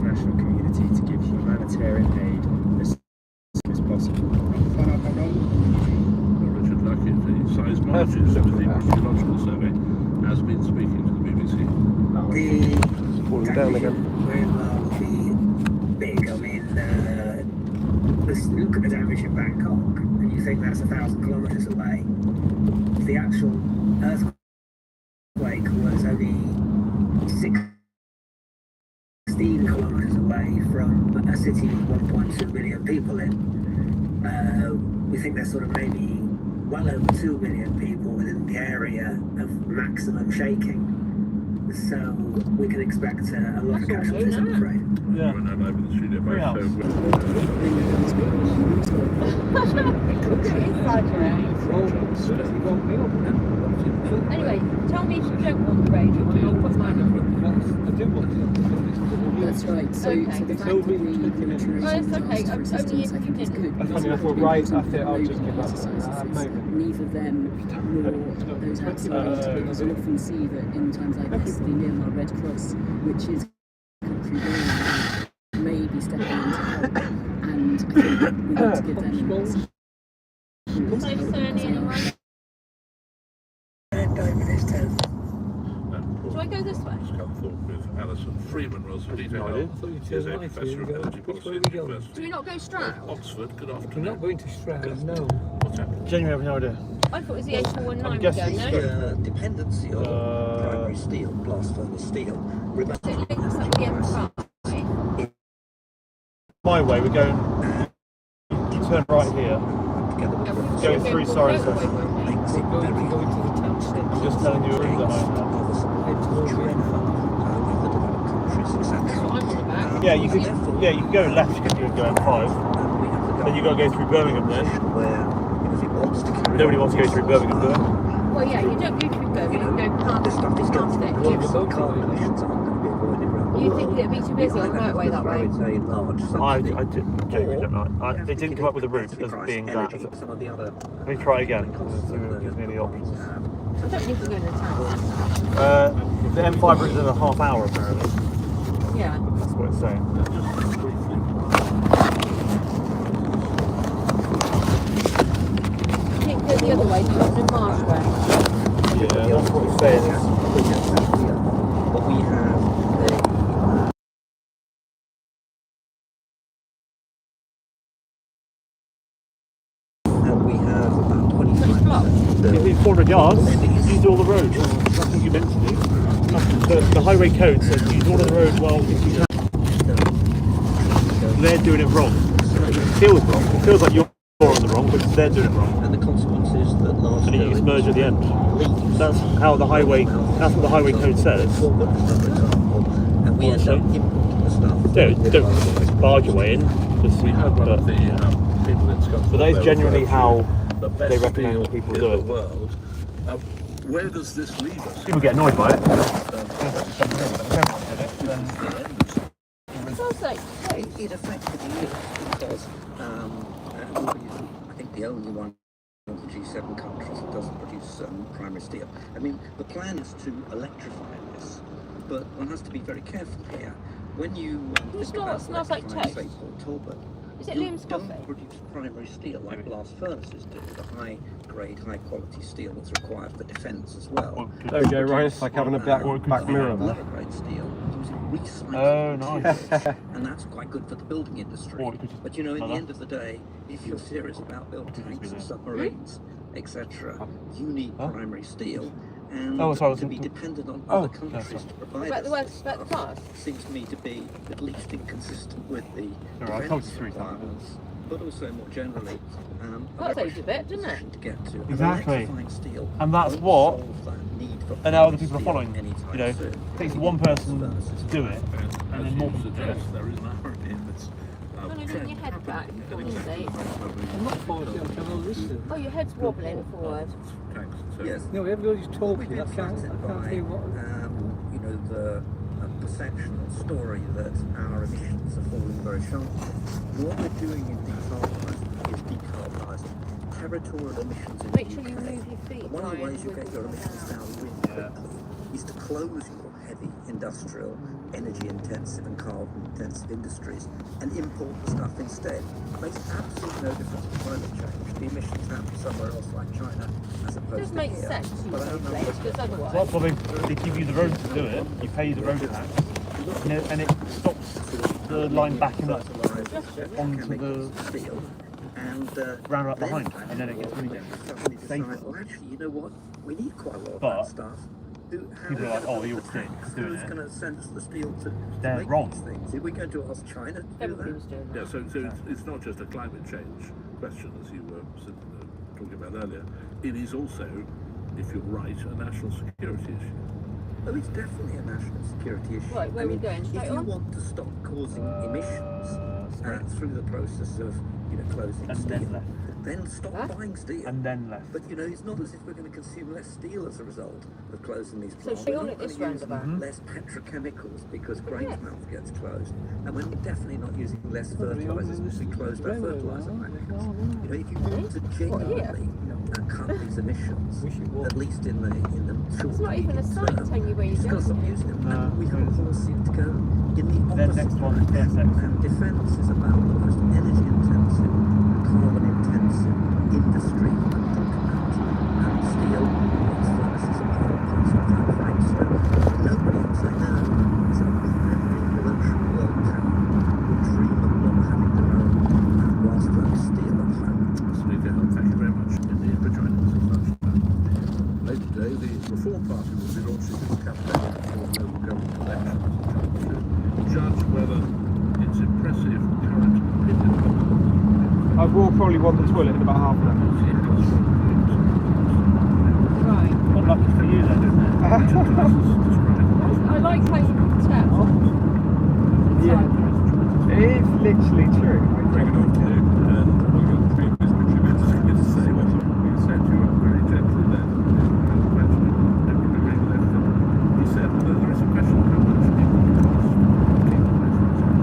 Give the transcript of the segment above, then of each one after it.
international community to give humanitarian aid as soon as possible. Richard Luckett, the seismologist with the Geological Survey, has been speaking to the BBC. Falling down again. Will be big. I mean, let's look at the damage in Bangkok, and you think that's 1,000 kilometres away. The actual earthquake was only 16 kilometres away from a city with 1.2 million people in. We think there's sort of maybe well over 2 million people within the area of maximum shaking. So we can expect a lot of casualties, I'm afraid. Yeah. We're now live in the studio by Anyway, tell me if you don't want the radio. I do want to. That's right. So, Okay. so the fact that the military Oh, it's okay. disaster Only assistance if you act is didn't. good. I thought right after I'll just give up. Neither them nor those outside will often see that in times like this, the Myanmar Red Cross, which is a country where may be stepping in to help, and I think we need to give them So, anyone? Do I go this way? Scunthorpe with Alison Freeman, Rosalie Dale, is a professor of energy policy at the Do University we not go Stroud? of Oxford. Good We're afternoon. not going to Stroud, no. What's happening? Genuinely have no idea. I thought it was the A419 I'm we guessing go, no? The dependency on primary steel, blast furnace steel, remains. So it links up the M5. My way, we're going. You turn right here. Going through Siren Center. We're going to go into the town centre. I'm just telling you a route that I know. Head towards the M5. Yeah, you can go left. You can go M5. Then you got to go through Birmingham. Then nobody wants to go through Birmingham, do they? Well, yeah, you don't go through Birmingham, you go past it. You think it'd be too busy on the motorway that way? I genuinely don't know. They didn't come up with a route as being that. Let me try again. It gives me the options. I don't need to go to the town. The M5 route is in a half hour apparently. Yeah. That's what it's saying. I think go the other way, towards the marsh way. Yeah, that's what it's saying. But we have and we have about 25. It's 400 yards. Use all the roads. That's what you meant to do. The highway code says use all of the roads well if you can. They're doing it wrong. It feels wrong. It feels like you're on the wrong, but they're doing it wrong. And the consequences that large And you just merge at the end. That's how the highway. That's what the highway code says. and we end up importing the stuff. Don't barge your way in. Just, We had one of the people in Scunthorpe. but that is genuinely how the best they recommend steel people in do the it. world. Where does this leave us? People get annoyed by it. It's also, It effectively is because I think the only one of the G7 countries that doesn't produce primary steel. I mean, the plan is to electrify this, but one has to be very careful here. When you think about smells like electrifying, toast. say, Port Talbot, is it you Liam's don't coffee? produce primary steel like blast furnaces do, the high-grade, high-quality steel that's required for defence as well. There we go, Ryan. It's like having a back mirror there. Lower-grade steel using recycled Oh, nice. materials, and that's quite good for the building industry. But you know, in the end of the day, if you're serious about building tanks and submarines, etc., you need primary steel. And to be dependent on other countries to provide About the us work, this about the stuff class? seems to me to be at least inconsistent with the Alright, I told you defence 3 times. requirements, but also more generally, That saves a bit, doesn't it? to get to. Exactly. Electrifying steel And that's won't what- solve that need for And now other primary people are steel following. anytime You know, soon. it takes one person to do it, and then more As you people do it. suggest, there is an irony in this. No, turn your head back. I'm not forward, I'm trying to listen. Oh, your head's wobbling forward. Tanks and so Yes. No, everybody's We've talking. been I can't flattered by, hear what. you know, the perception or story that our emissions are falling very sharply. What we're doing in decarbonising is decarbonising territorial emissions in Make the sure you UK. move your feet. One of the Ryan, ways you with get your the emissions down. down really quickly is to close your heavy industrial, energy-intensive and carbon-intensive industries and import the stuff instead. It makes absolutely no difference to climate change. The emissions happen somewhere else like China as opposed It just to makes here. sense, you But I say, don't know Blake, what- because otherwise... Well, they give you the road to do it, you pay the road tax, and it stops the line backing up onto the steel and roundabout then behind, and then it gets really suddenly safer. decide, well, actually, you know what? We need quite a lot of But that stuff. How people are like, oh, you're the sick tax? doing Who's it. going to send us the steel to They're make wrong. these things? Are we going to ask China to do Everybody that? was doing Yeah, that. so it's not just a climate change question, as you were talking about earlier. It is also, if you're right, a national security issue. Oh, it's definitely a national security issue. Right, where are we going? Straight if you on? want to stop causing emissions through the process of, closing And steel, then left. then stop Huh? buying steel. And then left. But it's not as if we're going to consume less steel as a result of closing these So plants. straight We're on not at this going to use roundabout. less petrochemicals because Grangemouth Yeah. gets closed, and we're definitely not using less fertilizers because we closed our fertilizer factories. If you want to genuinely cut these emissions, at least in the short It's not to even a medium sign term, telling you where you've you're got to going. stop using them. And we have a policy to go in the Then opposite next one, direction. first section. And defence is about the most energy-intensive, carbon-intensive industry you can talk about. And steel, blast furnaces are part and parcel of that fight. So nobody can say no. So every military world power would dream of not having their own blast furnace steel at home. Speaker, thank you very much indeed for joining us as such. Later today, the Reform Party will be launching its campaign for local government elections to judge whether its impressive current opinion I will probably want the toilet in about half an hour. Right. Not lucky for you then, isn't it? I like how you can tell. Yeah. It's literally true. Bring it on, Kate, and we'll get the previous contributors to say what we said. You were very gently then. He said that there is a question of how much it will cost to keep the place reserved.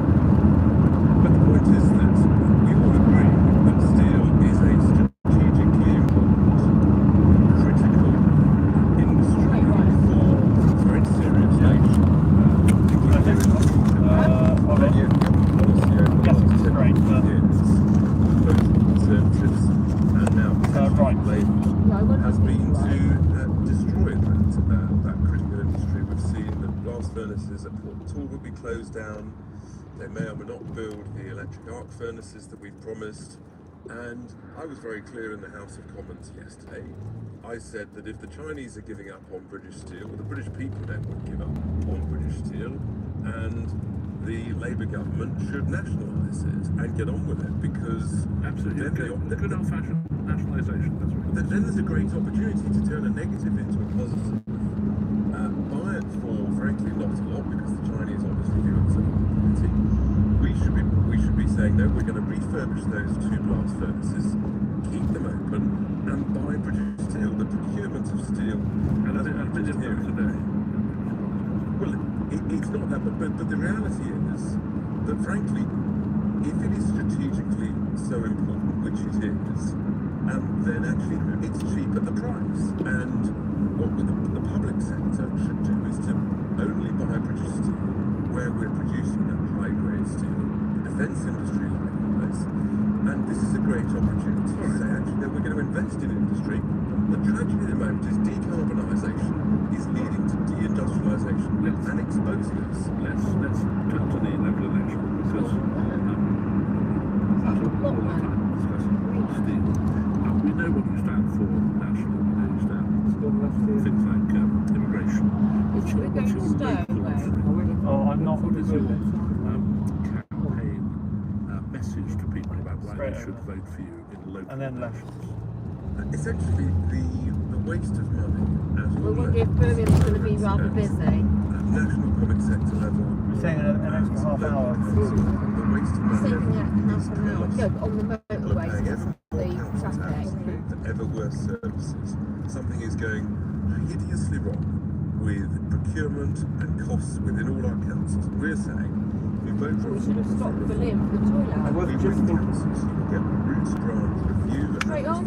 But the point is that we all agree that steel is a strategically important, critical industry for its serious nation. Conservatives and now Labour has been to destroy that critical industry. We've seen that blast furnaces at Port Talbot will be closed down. They may or may not build the electric arc furnaces that we've promised. And I was very clear in the House of Commons yesterday. I said that if the Chinese are giving up on British steel, well, the British people then would give up on British steel, and the Labour government should nationalise it and get on with it, because Absolutely. Good old-fashioned nationalisation. That's right. then there's a great opportunity to turn a negative into a positive. Buy it for, frankly, not a lot, because the Chinese obviously view it as an opportunity. We should be saying, no, we're going to refurbish those 2 blast furnaces, keep them open, and buy British steel. The procurement of steel, And I think here today. well, it's not that, but the reality is that, frankly, if it is strategically so important, which it is, then actually it's cheap at the price. And what the public sector should do is to only buy British steel where we're producing that high-grade steel. The defence industry likewise. And this is a great opportunity to say, actually, that we're going to invest in industry. The tragedy at the moment is decarbonisation is leading to deindustrialisation and exposing us. Let's come to the local election, because that's all the time discussing steel. We know what you stand for nationally. We know you stand for things like immigration. What's your local Oh, I'm not. what is your campaign message to people about why they should vote for you in local And then left. elections? Essentially, the waste of money at We all wonder if levels, Birmingham's going to be rather busy. at national public sector level, We're saying an extra half hour. the waste of money Saving that half an hour. is No, but on the motorway, paying ever more the council tax traffic. for ever worse services. Something is going hideously wrong with procurement and costs within all our councils. We're saying, if you vote for We should have stopped for Liam for the toilet. I was we just bring thinking. councils, you will get roots branch review Straight on.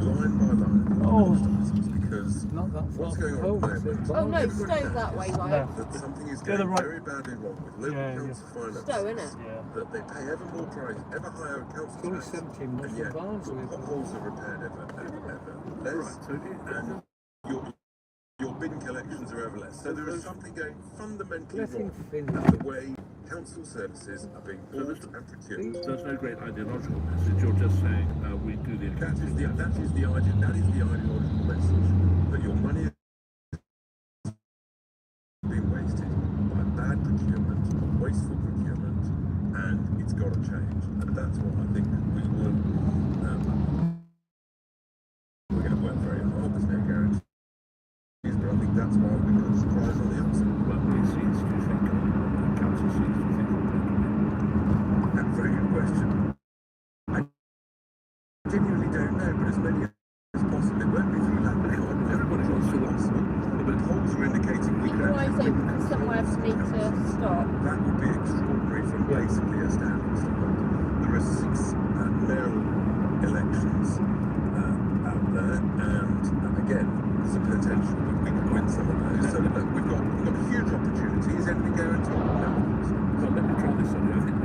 line by line, Oh. because because what's going on at the moment? Oh no, Stowe that way, right? That something is Go the going right. very badly wrong with local council finances. Stowe, innit? Yeah. That they pay ever more price, ever higher council tax, and yet potholes are repaired ever less, and your bin collections are ever less. So there is something going fundamentally wrong with the way council services are being bought and procured. There's no great ideological message. You're just saying we do the That is the ideological message, that your money is being wasted by bad procurement, wasteful procurement, and it's got to change. And that's what I think we will. We're going to work very hard. There's no guarantee. But I think that's why we're going to surprise on the upside. Well, these seats, do you think, council seats, do you think will be? That's a very good question. I genuinely don't know, but as many as possible. It won't be through that many. Everybody wants to possible. But polls are indicating we could Eyes actually open somewhere for me to stop. That would be extraordinary from basically a standing start. There are 6 mayoral elections out there, and again, there's a potential that we could win some of those. So look, we've got huge opportunities. Anything guaranteed? No. Well, let me try this on you. I think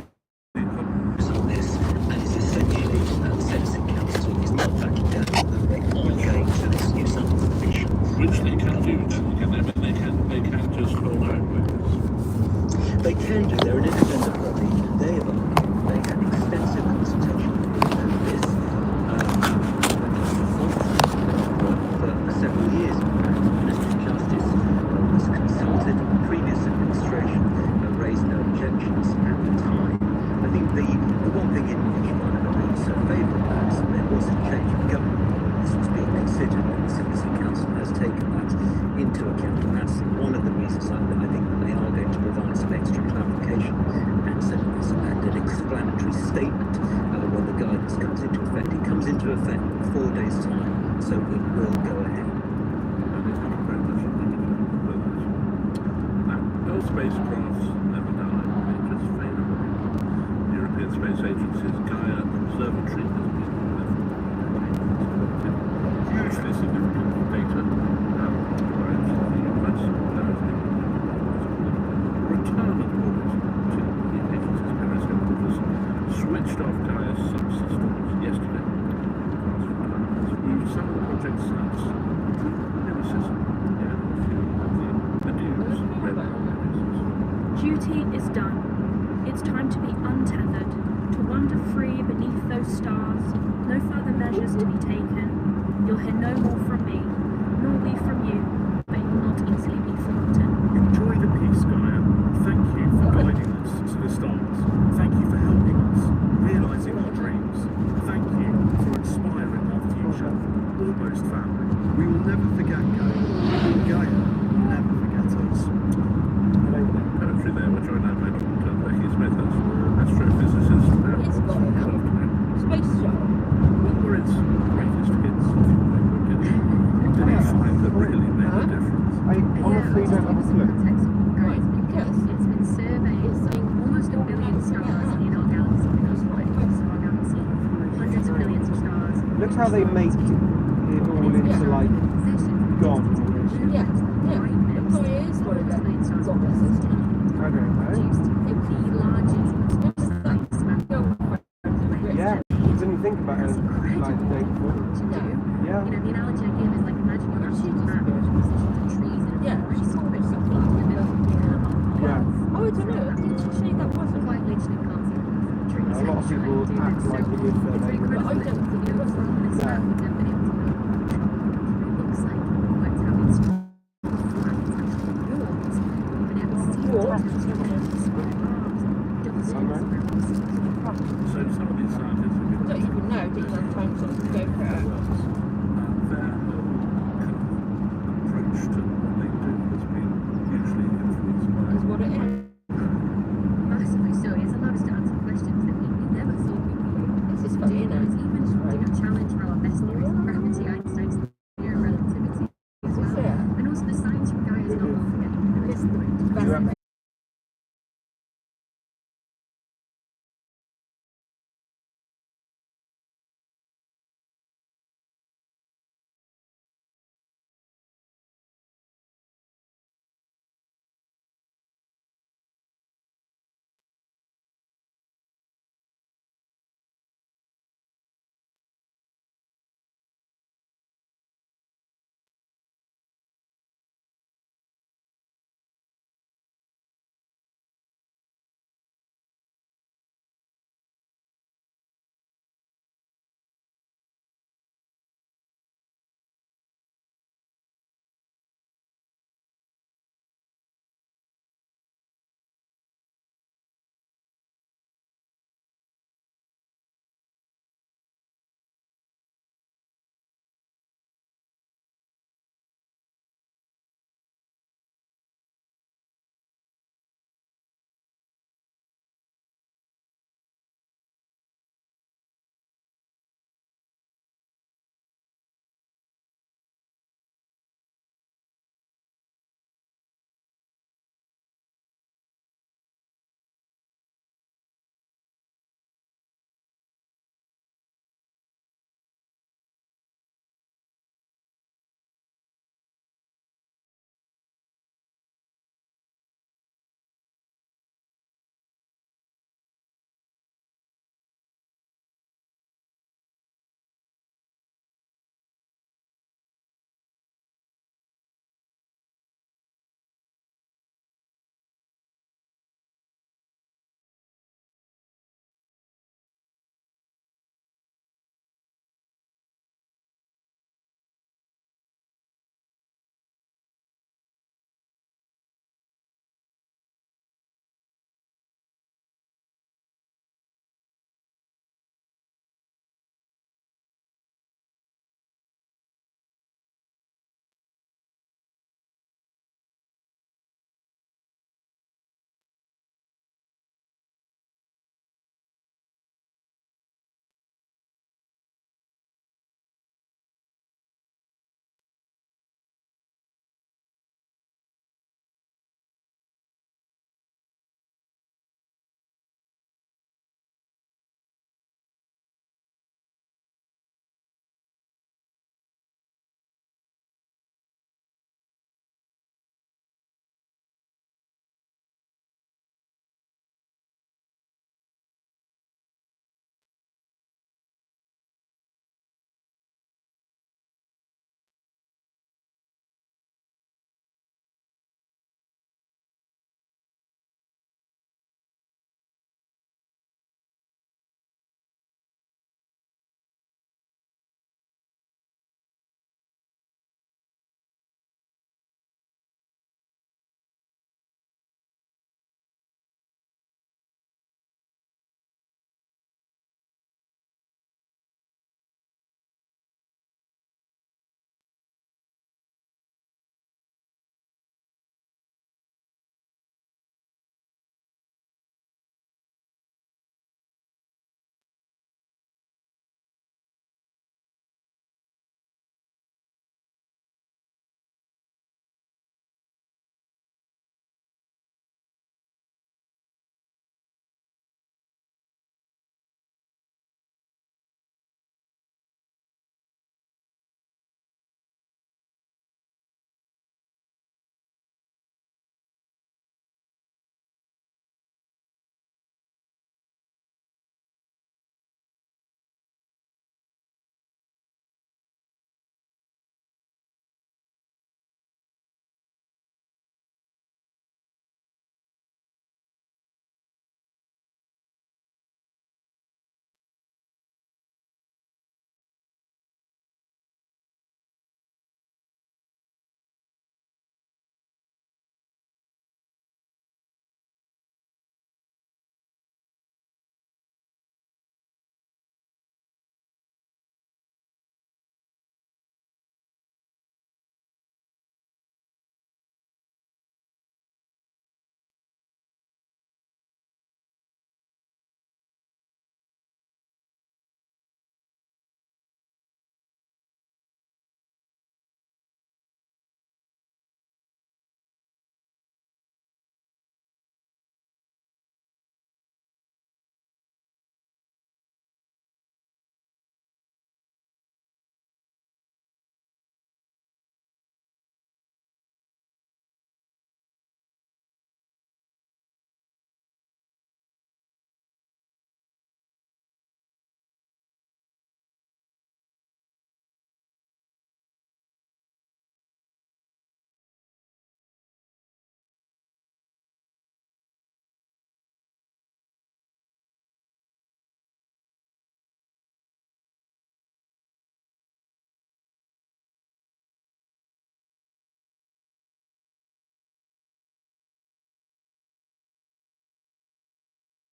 on this, and it's essentially that citizen council is not backing down on going to this new Silent vision. which they can do. They can just hold out with this. They can do. They're an independent body. They have argued. They had extensive consultation over this for several years. The Minister of Justice was consulted. The previous administration raised no objections at the time. I think the one thing in which one of the so favourable that there was a change of government. This was being considered, and the Citizen Council has taken that into account, and that's one of the reasons I think that they are going to provide some extra clarification and an explanatory statement when the guidance comes into effect. It comes into effect in 4 days' time, so it will go ahead. Thank you very much indeed for that. Now, no spacecrafts never die, they just fade away. The European Space Agency's Gaia Observatory has been hugely significant data provides the US. There has been return of orbit to the agency's periscope office, switched off Gaia's subsystems yesterday. Has moved some of the project's sites to Nemesis. Duty is done. It's time to be untethered, to wander free beneath those stars. No further measures to be taken. You'll hear no more from me, nor we from you, but you will not easily be forgotten. Enjoy the peace, Gaia. Thank you for guiding us to the stars. Thank you for helping us, realising our dreams. Thank you for inspiring our future. Almost family. We will never forget Gaia. Gaia will never forget us. Poetry there, we're joined now by Dr. Becky Smith, astrophysicist at Space shuttle. What were its greatest hits? Did he find that really made a difference? I honestly don't have a clue. Guys, because it's been surveyed, saying almost a billion stars in our galaxy, hundreds of billions of stars. Look how they make it all into like God. Yeah, yeah. It probably is one of the God system. I don't know. Yeah, when you think about it, like the day before. Yeah. You know, the analogy I give is like imagine you're shooting at trees and Yeah. Yeah. Oh, I don't know. Actually, that wasn't quite literally can't see the trees. A lot of people act like it is their neighbour. But I don't